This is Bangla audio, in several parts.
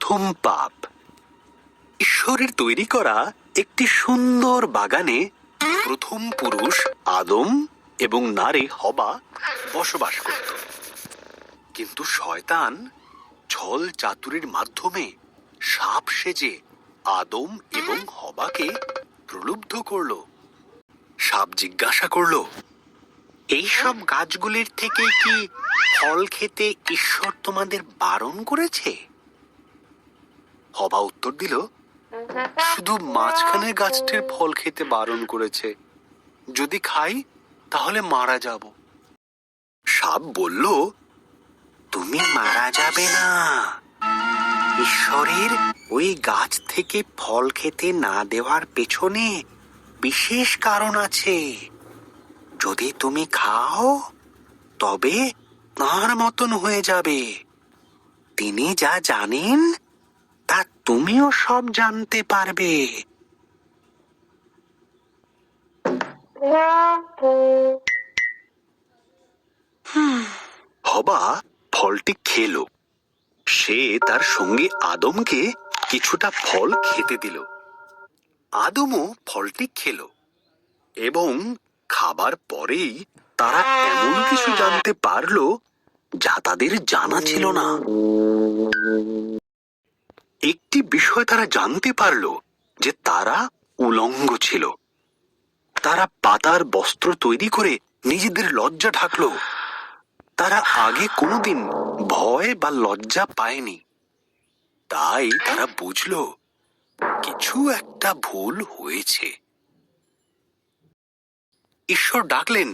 প্রথম পাপ। ঈশ্বরের তৈরি করা একটি সুন্দর বাগানে প্রথম পুরুষ আদম এবং নারী হবা বসবাস করত। কিন্তু শয়তান ছল চাতুরির মাধ্যমে সাপ সেজে আদম এবং হবাকে প্রলুব্ধ করল। সাপ জিজ্ঞাসা করল, এইসব গাছগুলির থেকে কি ফল খেতে ঈশ্বর তোমাদের বারণ করেছে? হবা উত্তর দিল, শুধু মাঝখানের গাছটির ফল খেতে বারণ করেছে, যদি খাই তাহলে মারা যাব। সাপ বলল, তুমি মারা যাবে না। ঈশ্বরের ওই গাছ থেকে ফল খেতে না দেওয়ার পেছনে বিশেষ কারণ আছে। যদি তুমি খাও তবে তাঁর মতন হয়ে যাবে। তিনি যা জানেন তা তুমিও সব জানতে পারবে। হবা ফলটি খেলো। সে তার সঙ্গী আদমকে কিছুটা ফল খেতে দিল। আদমও ফলটি খেলো এবং খাবার পরেই তারা এমন কিছু জানতে পারল যা তাদের জানা ছিল না। একটি বিষয় তারা জানতে পারল যে তারা উলঙ্গ ছিল। তারা পাতার বস্ত্র তৈরি করে নিজেদের লজ্জা ঢাকল। তারা আগে কোনোদিন ভয় বা লজ্জা পায়নি। তাই তারা বুঝল কিছু একটা ভুল হয়েছে। ঈশ্বর ডাকলেন,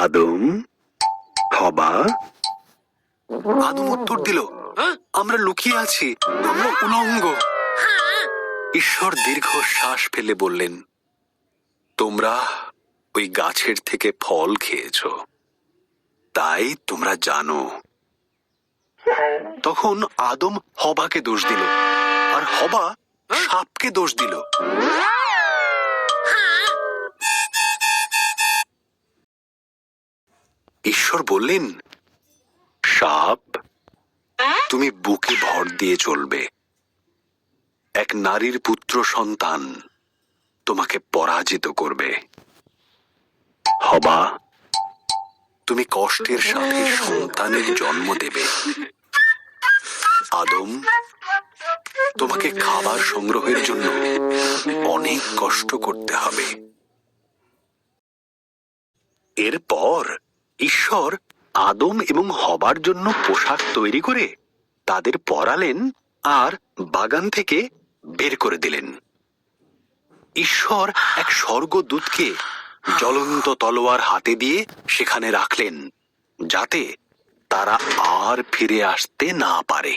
আদম, হবা। আদম উত্তর দিল, আমরা লুকিয়ে আছি, আমরা উলঙ্গ। ঈশ্বর দীর্ঘশ্বাস ফেলে বললেন, তোমরা ওই গাছের থেকে ফল খেয়েছ, তাই তোমরা জানো। তখন আদম হবাকে দোষ দিল, আর হবা সাপকে দোষ দিল। ঈশ্বর বললেন, সাপ, তুমি বুকে ভর দিয়ে চলবে। এক নারীর পুত্র সন্তান তোমাকে পরাজিত করবে। হবা, তুমি কষ্টের সাথে সন্তানের জন্ম দেবে। আদম, তোমাকে খাবার সংগ্রহের জন্য অনেক কষ্ট করতে হবে। এরপর ঈশ্বর আদম এবং হবার জন্য পোশাক তৈরি করে তাদের পরালেন আর বাগান থেকে বের করে দিলেন। ঈশ্বর এক স্বর্গদূতকে জ্বলন্ত তলোয়ার হাতে দিয়ে সেখানে রাখলেন, যাতে তারা আর ফিরে আসতে না পারে।